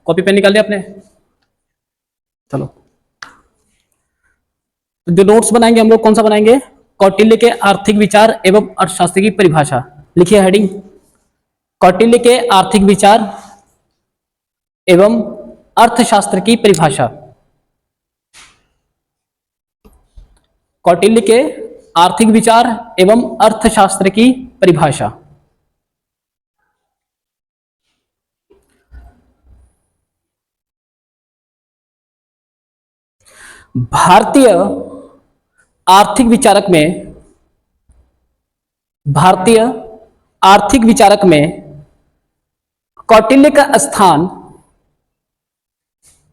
Copy pen निकाल लिया आपने? चलो, तो जो नोट्स बनाएंगे हम लोग कौन सा बनाएंगे? कौटिल्य के आर्थिक विचार एवं अर्थशास्त्र की परिभाषा। लिखिए हेडिंग, कौटिल्य के आर्थिक विचार एवं अर्थशास्त्र की परिभाषा। कौटिल्य के आर्थिक विचार एवं अर्थशास्त्र की परिभाषा। भारतीय आर्थिक विचारक में, भारतीय आर्थिक विचारक में कौटिल्य का स्थान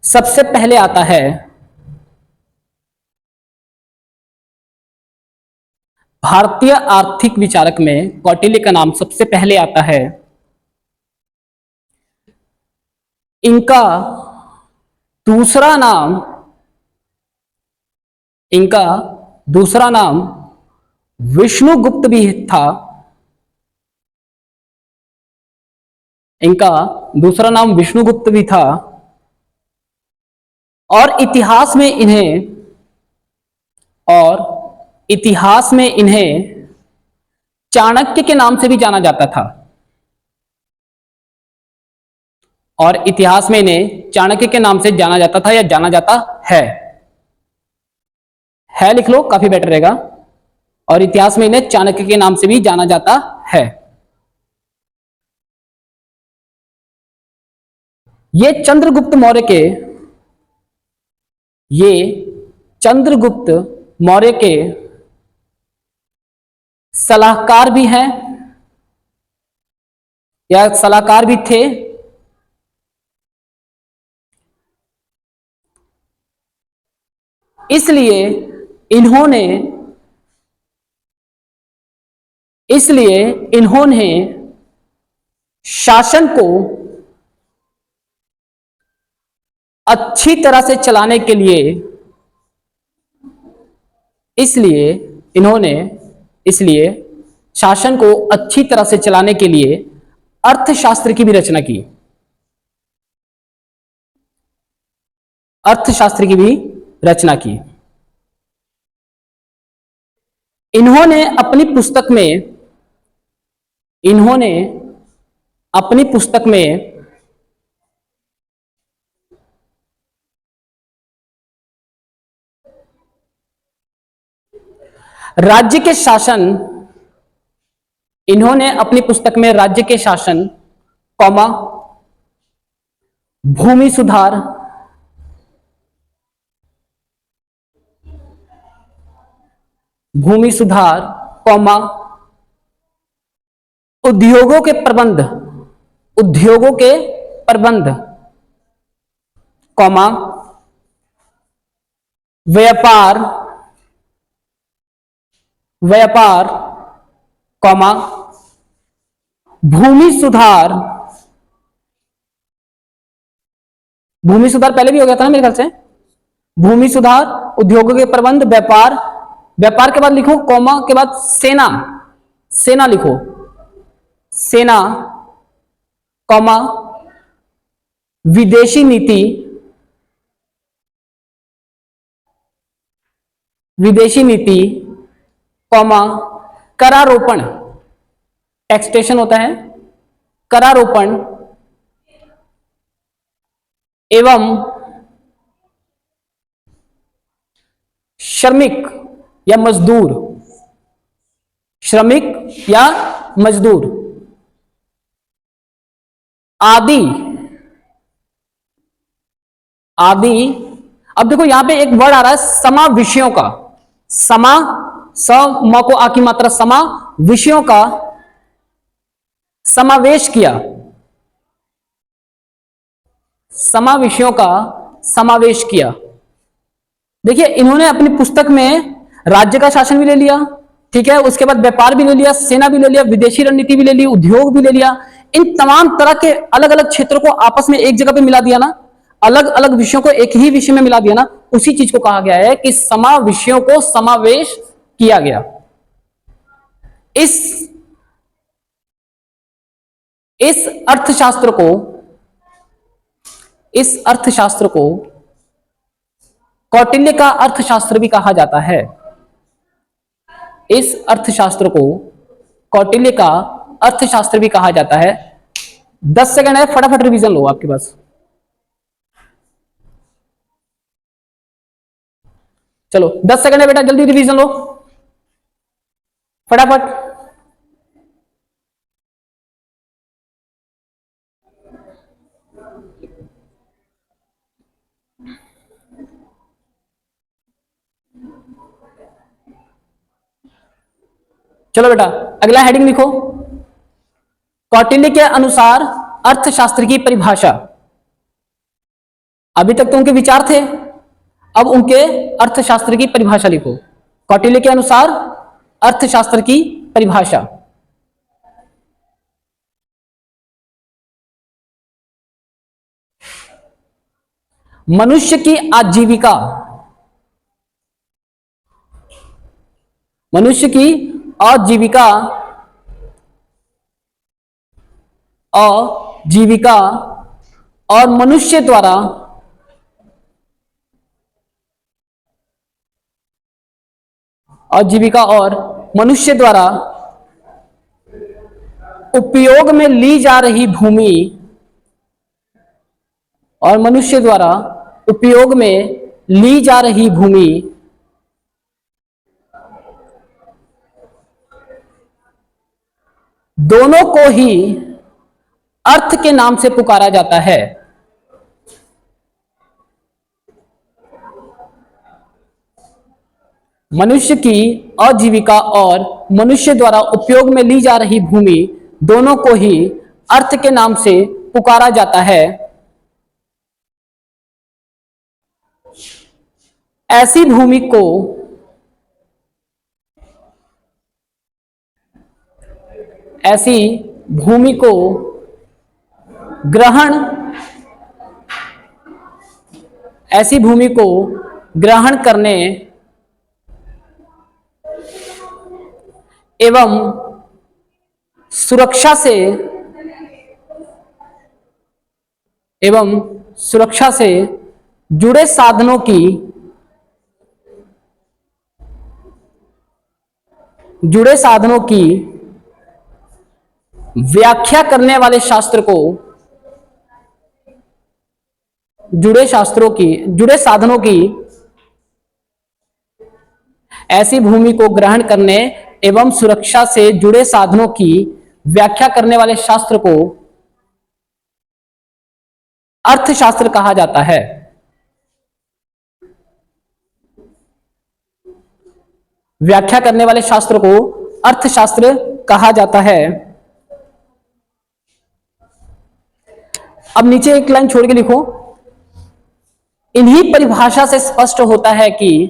सबसे पहले आता है। भारतीय आर्थिक विचारक में कौटिल्य का नाम सबसे पहले आता है। इनका दूसरा नाम, इनका दूसरा नाम विष्णुगुप्त भी था। इनका दूसरा नाम विष्णुगुप्त भी था और इतिहास में इन्हें, और इतिहास में इन्हें चाणक्य के नाम से भी जाना जाता था। और इतिहास में इन्हें चाणक्य के नाम से जाना जाता था या जाना जाता है लिख लो, काफी बेटर रहेगा। और इतिहास में इन्हें चाणक्य के नाम से भी जाना जाता है। ये चंद्रगुप्त मौर्य के, ये चंद्रगुप्त मौर्य के सलाहकार भी हैं या सलाहकार भी थे। इसलिए इन्होंने शासन को अच्छी तरह से चलाने के लिए, इसलिए शासन को अच्छी तरह से चलाने के लिए अर्थशास्त्र की भी रचना की। अर्थशास्त्र की भी रचना की। इन्होंने अपनी पुस्तक में राज्य के शासन, इन्होंने अपनी पुस्तक में राज्य के शासन, कौमा, भूमि सुधार, कौमा, उद्योगों के प्रबंध, कौमा, व्यापार, कौमा, भूमि सुधार पहले भी हो गया था ना मेरे ख्याल से। भूमि सुधार, उद्योगों के प्रबंध, व्यापार के बाद लिखो कौमा के बाद सेना लिखो, सेना, कौमा, विदेशी नीति, कौमा, करारोपण, टैक्सेशन होता है, करारोपण एवं श्रमिक या मजदूर आदि। अब देखो यहां पे एक वर्ड आ रहा है समा विषयों का, म को आ की मात्रा, समा विषयों का समावेश किया, देखिए इन्होंने अपनी पुस्तक में राज्य का शासन भी ले लिया, ठीक है, उसके बाद व्यापार भी ले लिया, सेना भी ले लिया, विदेशी रणनीति भी ले ली, उद्योग भी ले लिया। इन तमाम तरह के अलग अलग क्षेत्रों को आपस में एक जगह पे मिला दिया ना, अलग अलग विषयों को एक ही विषय में मिला दिया ना, उसी चीज को कहा गया है कि समा विषयों को समावेश किया गया। इस अर्थशास्त्र को इस अर्थशास्त्र को कौटिल्य का अर्थशास्त्र भी कहा जाता है। इस अर्थशास्त्र को कौटिल्य का अर्थशास्त्र भी कहा जाता है। 10 सेकंड है, फटाफट रिवीजन लो आपके पास। चलो 10 सेकंड है बेटा, जल्दी रिवीजन लो फटाफट। चलो बेटा अगला हेडिंग लिखो, कौटिल्य के अनुसार अर्थशास्त्र की परिभाषा। अभी तक तो उनके विचार थे, अब उनके अर्थशास्त्र की परिभाषा लिखो। कौटिल्य के अनुसार अर्थशास्त्र की परिभाषा। मनुष्य की आजीविका, मनुष्य की आजीविका और मनुष्य द्वारा आजीविका और मनुष्य द्वारा उपयोग में ली जा रही भूमि और मनुष्य द्वारा उपयोग में ली जा रही भूमि दोनों को ही अर्थ के नाम से पुकारा जाता है। मनुष्य की आजीविका और मनुष्य द्वारा उपयोग में ली जा रही भूमि दोनों को ही अर्थ के नाम से पुकारा जाता है। ऐसी भूमि को ग्रहण करने एवं सुरक्षा से जुड़े साधनों की व्याख्या करने वाले शास्त्र को जुड़े साधनों की ऐसी भूमि को ग्रहण करने एवं सुरक्षा से जुड़े साधनों की व्याख्या करने वाले शास्त्र को अर्थशास्त्र कहा जाता है। व्याख्या करने वाले शास्त्र को अर्थशास्त्र कहा जाता है। अब नीचे एक लाइन छोड़ के लिखो, इन्हीं परिभाषा से स्पष्ट होता है कि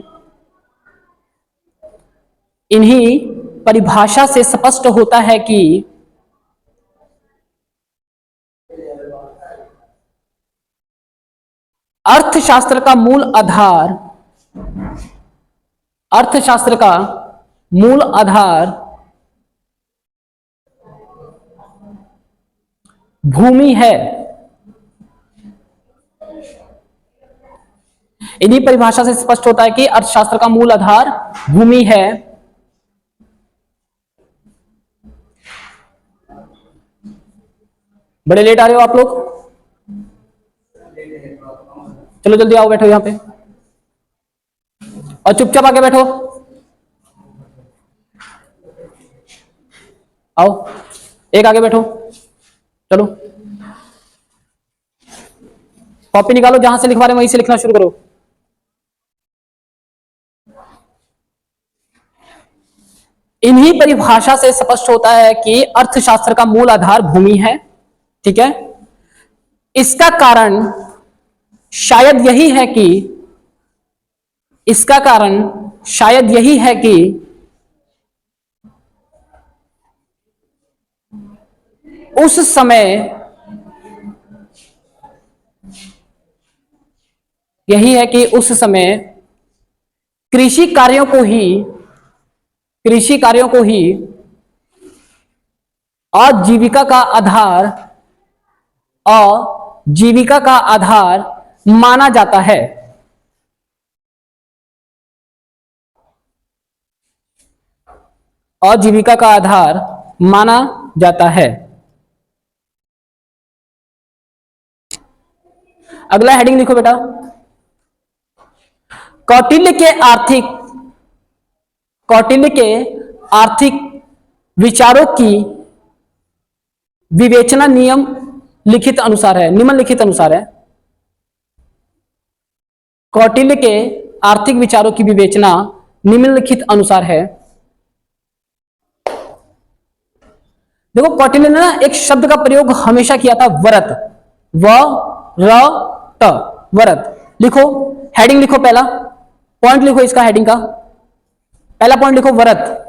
अर्थशास्त्र का मूल आधार भूमि है। इन्हीं परिभाषा से स्पष्ट होता है कि अर्थशास्त्र का मूल आधार भूमि है। बड़े लेट आ रहे हो आप लोग, चलो जल्दी आओ, बैठो यहां पे और चुपचाप आके बैठो। आओ एक आगे बैठो, चलो कॉपी निकालो, जहां से लिखवा रहे वहीं से लिखना शुरू करो। इन्हीं परिभाषा से स्पष्ट होता है कि अर्थशास्त्र का मूल आधार भूमि है। ठीक है, इसका कारण शायद यही है कि उस समय कृषि कार्यों को ही आजीविका का आधार जीविका का आधार माना जाता है। आजीविका का आधार माना जाता है। अगला हेडिंग लिखो बेटा, कौटिल्य के आर्थिक विचारों की विवेचना निम्नलिखित अनुसार है। कौटिल्य के आर्थिक विचारों की विवेचना निम्नलिखित अनुसार है। देखो, कौटिल्य ने ना एक शब्द का प्रयोग हमेशा किया था, वरत, वरत। लिखो, हेडिंग लिखो, पहला पॉइंट लिखो इसका, हेडिंग का पहला पॉइंट लिखो, वरत।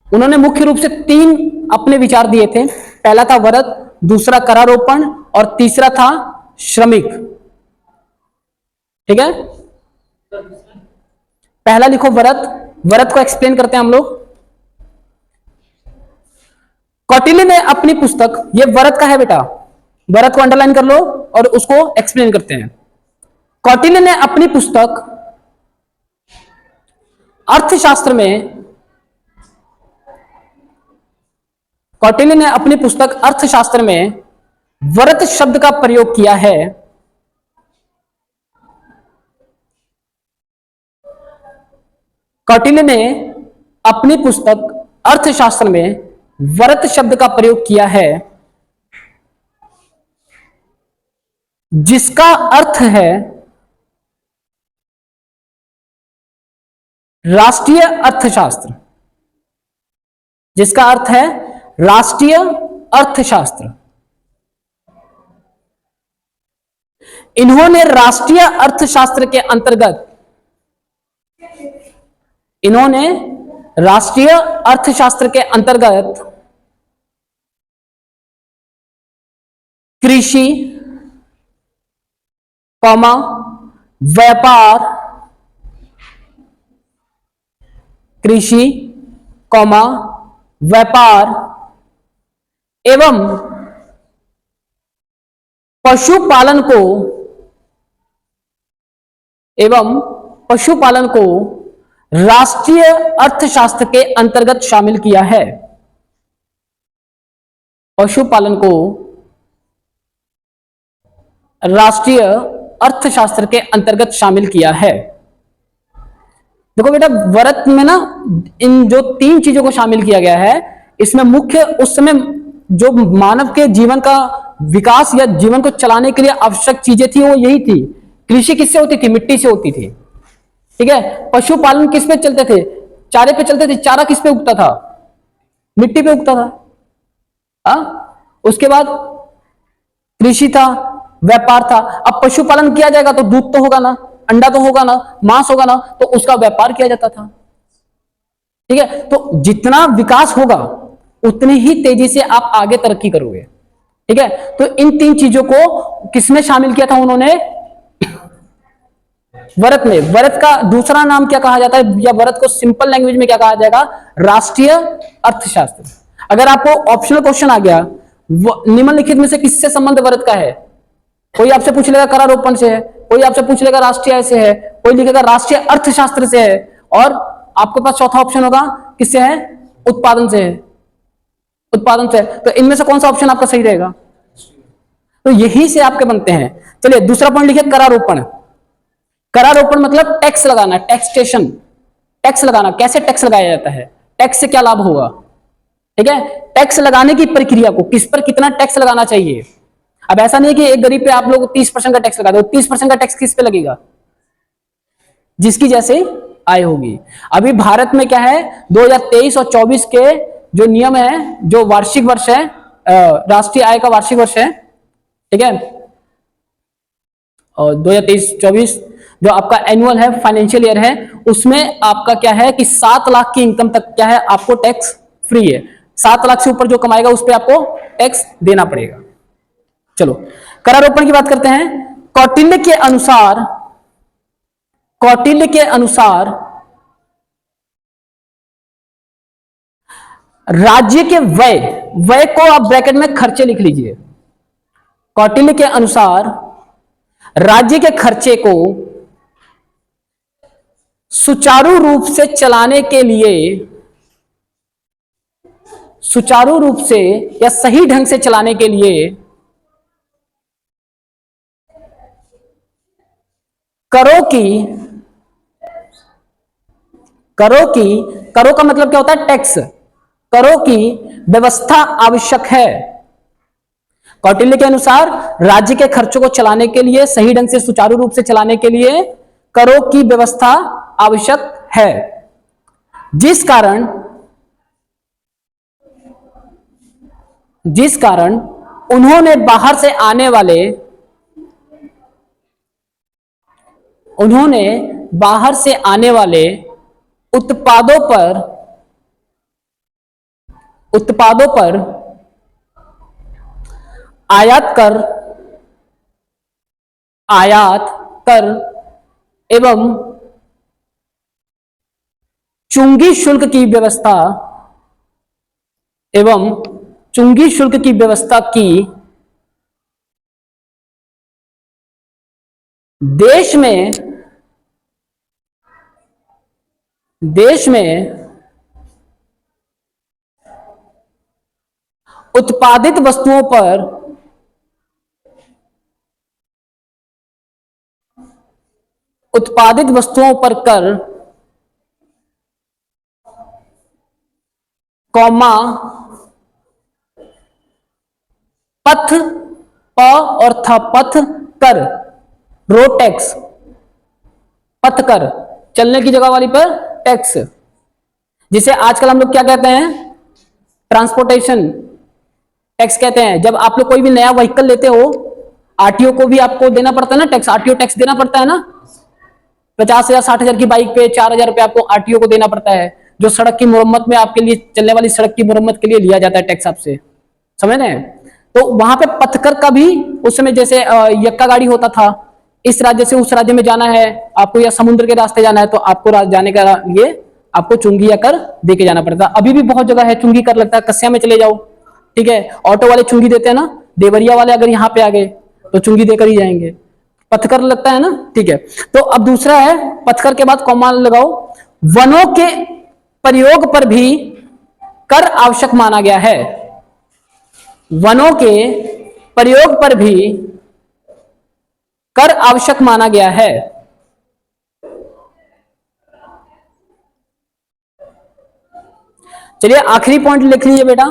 उन्होंने मुख्य रूप से 3 अपने विचार दिए थे। पहला था वरत, दूसरा करारोपण और तीसरा था श्रमिक। ठीक है, पहला लिखो वरत। वरत को एक्सप्लेन करते हैं हम लोग। कौटिल्य ने अपनी पुस्तक, ये वरत का है बेटा, वरत को अंडरलाइन कर लो और उसको एक्सप्लेन करते हैं। कौटिल्य ने अपनी पुस्तक अर्थशास्त्र में वरत शब्द का प्रयोग किया है। कौटिल्य ने अपनी पुस्तक अर्थशास्त्र में वरत शब्द का प्रयोग किया है, जिसका अर्थ है राष्ट्रीय अर्थशास्त्र। जिसका अर्थ है राष्ट्रीय अर्थशास्त्र। इन्होंने राष्ट्रीय अर्थशास्त्र के अंतर्गत कृषि, व्यापार, एवं पशुपालन को राष्ट्रीय अर्थशास्त्र के अंतर्गत शामिल किया है। पशुपालन को राष्ट्रीय अर्थशास्त्र के अंतर्गत शामिल किया है। देखो बेटा, वरत में ना इन जो 3 चीजों को शामिल किया गया है, इसमें मुख्य उस समय जो मानव के जीवन का विकास या जीवन को चलाने के लिए आवश्यक चीजें थी, वो यही थी। कृषि किससे होती थी? मिट्टी से होती थी। ठीक है, पशुपालन किस पे चलते थे? चारे पे चलते थे। चारा किस पे उगता था? मिट्टी पे उगता था। उसके बाद कृषि था, व्यापार था। अब पशुपालन किया जाएगा तो दूध तो होगा ना, अंडा तो होगा ना, मांस होगा ना, तो उसका व्यापार किया जाता था। ठीक है, तो जितना विकास होगा उतनी ही तेजी से आप आगे तरक्की करोगे। ठीक है, तो इन 3 चीजों को किसमें शामिल किया था उन्होंने? वरत में। वरत का दूसरा नाम क्या कहा जाता है, या वरत को सिंपल लैंग्वेज में क्या कहा जाएगा? राष्ट्रीय अर्थशास्त्र। अगर आपको ऑप्शनल क्वेश्चन आ गया, निम्नलिखित में से किससे संबंध वरत का है? कोई आपसे पूछ लेगा करारोपण से है, कोई आपसे पूछ लेगा राष्ट्रीय आय से है, कोई लिखेगा राष्ट्रीय अर्थशास्त्र से है, और आपके पास चौथा ऑप्शन होगा किससे है? उत्पादन से है। उत्पादन से है। तो इनमें से कौन सा ऑप्शन आपका सही रहेगा? तो यही से आपके बनते हैं। चलिए, दूसरा पॉइंट लिखिए, करारोपण। करारोपण मतलब टैक्स लगाना, टैक्सेशन, टैक्स लगाना। कैसे टैक्स लगाया जाता है? टैक्स से क्या लाभ होगा? ठीक है, टैक्स लगाने की प्रक्रिया को, किस पर कितना टैक्स लगाना चाहिए। अब ऐसा नहीं है कि एक गरीब पे आप लोग 30% का टैक्स लगा दो। 30% का टैक्स किस पे लगेगा? जिसकी जैसे आय होगी। अभी भारत में क्या है, 2023 और 24 के जो नियम है, जो वार्षिक वर्ष है, राष्ट्रीय आय का वार्षिक वर्ष है, ठीक है, और 2023-24 जो आपका एनुअल है, फाइनेंशियल ईयर है, उसमें आपका क्या है कि 7 लाख की इनकम तक क्या है, आपको टैक्स फ्री है। 7 लाख से ऊपर जो कमाएगा उस पर आपको टैक्स देना पड़ेगा। चलो, करारोपण की बात करते हैं। कौटिल्य के अनुसार राज्य के व्यय को आप ब्रैकेट में खर्चे लिख लीजिए। कौटिल्य के अनुसार राज्य के खर्चे को सुचारू रूप से चलाने के लिए, सुचारू रूप से या सही ढंग से चलाने के लिए करों का मतलब क्या होता है? टैक्स। करों की व्यवस्था आवश्यक है। कौटिल्य के अनुसार राज्य के खर्चों को चलाने के लिए, सही ढंग से सुचारू रूप से चलाने के लिए करों की व्यवस्था आवश्यक है, जिस कारण उन्होंने बाहर से आने वाले उत्पादों पर आयात कर एवं चुंगी शुल्क की व्यवस्था की देश में उत्पादित वस्तुओं पर कर, कौमा पथ प और थ पथ कर, रोड टैक्स, पथ कर, चलने की जगह वाली पर टैक्स, जिसे आजकल हम लोग क्या कहते हैं? ट्रांसपोर्टेशन टैक्स कहते हैं। जब आप लोग कोई भी नया व्हीकल लेते हो, आरटीओ को भी आपको देना पड़ता है ना टैक्स, आरटीओ टैक्स देना पड़ता है ना। 50,000 60,000 की बाइक पे 4,000 रुपए आपको आरटीओ को देना पड़ता है, जो सड़क की मुरम्मत में आपके लिए, चलने वाली सड़क की मुरम्मत के लिए लिया जाता है टैक्स आपसे, समझ रहे हैं? तो वहां पे पथकर का भी उस समय जैसे यक्का गाड़ी होता था, इस राज्य से उस राज्य में जाना है आपको, या समुद्र के रास्ते जाना है, तो आपको जाने का लिए आपको चुंगी या कर दे के जाना पड़ता है। अभी भी बहुत जगह है चुंगी कर लगता है, कस्या में चले जाओ, ठीक है, ऑटो वाले चुंगी देते हैं ना, देवरिया वाले अगर यहाँ पे आ गए तो चुंगी देकर ही जाएंगे, पथकर लगता है ना, ठीक है। तो अब दूसरा है, पथकर के बाद कौमा लगाओ, वनों के प्रयोग पर भी कर आवश्यक माना गया है। वनों के प्रयोग पर भी कर आवश्यक माना गया है। चलिए आखिरी पॉइंट लिख लीजिए बेटा,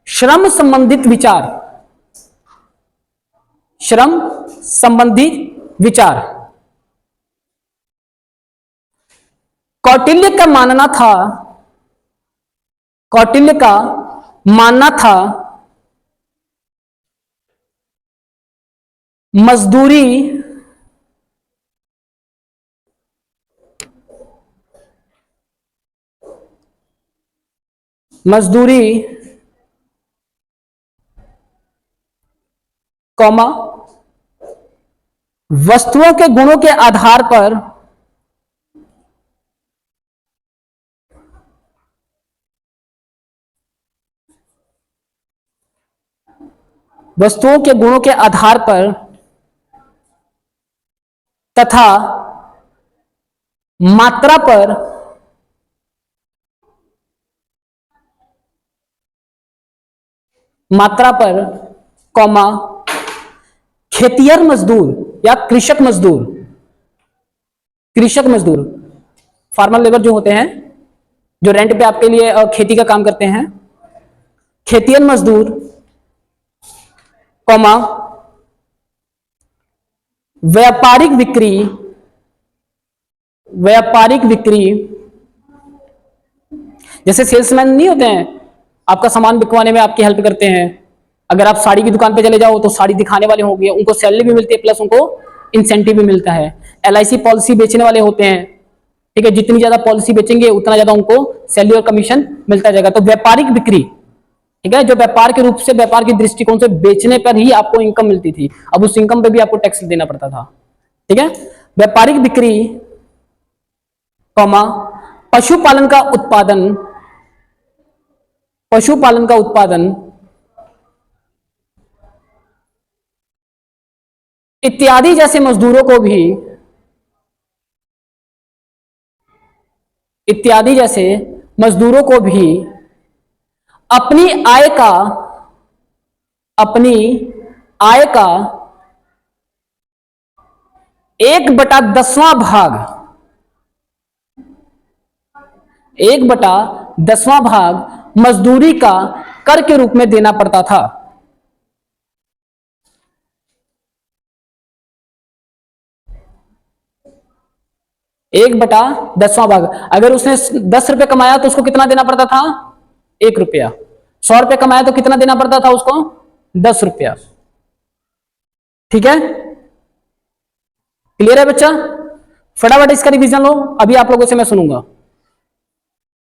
श्रम संबंधित विचार। श्रम संबंधित विचार। कौटिल्य का मानना था मजदूरी कौमा वस्तुओं के गुणों के आधार पर तथा मात्रा पर कौमा खेतिहर मजदूर या कृषक मजदूर फार्मर लेबर जो होते हैं, जो रेंट पे आपके लिए खेती का काम करते हैं, खेतिहर मजदूर कौमा व्यापारिक बिक्री, जैसे सेल्समैन नहीं होते हैं, आपका सामान बिकवाने में आपकी हेल्प करते हैं। अगर आप साड़ी की दुकान पे चले जाओ तो साड़ी दिखाने वाले होंगे, उनको सैलरी भी मिलती है, प्लस उनको इंसेंटिव भी मिलता है। एलआईसी पॉलिसी बेचने वाले होते हैं, ठीक है, जितनी ज्यादा पॉलिसी बेचेंगे उतना ज्यादा उनको सैलरी और कमीशन मिलता जाएगा। तो व्यापारिक बिक्री, ठीक है, जो व्यापार के रूप से, व्यापार की दृष्टिकोण से बेचने पर ही आपको इनकम मिलती थी, अब उस इनकम पे भी आपको टैक्स देना पड़ता था, ठीक है। व्यापारिक बिक्री कौमा पशुपालन का उत्पादन इत्यादि जैसे मजदूरों को भी, इत्यादि जैसे मजदूरों को भी अपनी आय का, अपनी आय का 1/10वां भाग, 1/10वां भाग मजदूरी का कर के रूप में देना पड़ता था। 1/10वां भाग। अगर उसने 10 रुपए कमाया तो उसको कितना देना पड़ता था? 1 रुपया। 100 रुपए कमाया तो कितना देना पड़ता था उसको? 10 रुपया। ठीक है, क्लियर है बच्चा? फटाफट इसका रिवीजन लो, अभी आप लोगों से मैं सुनूंगा।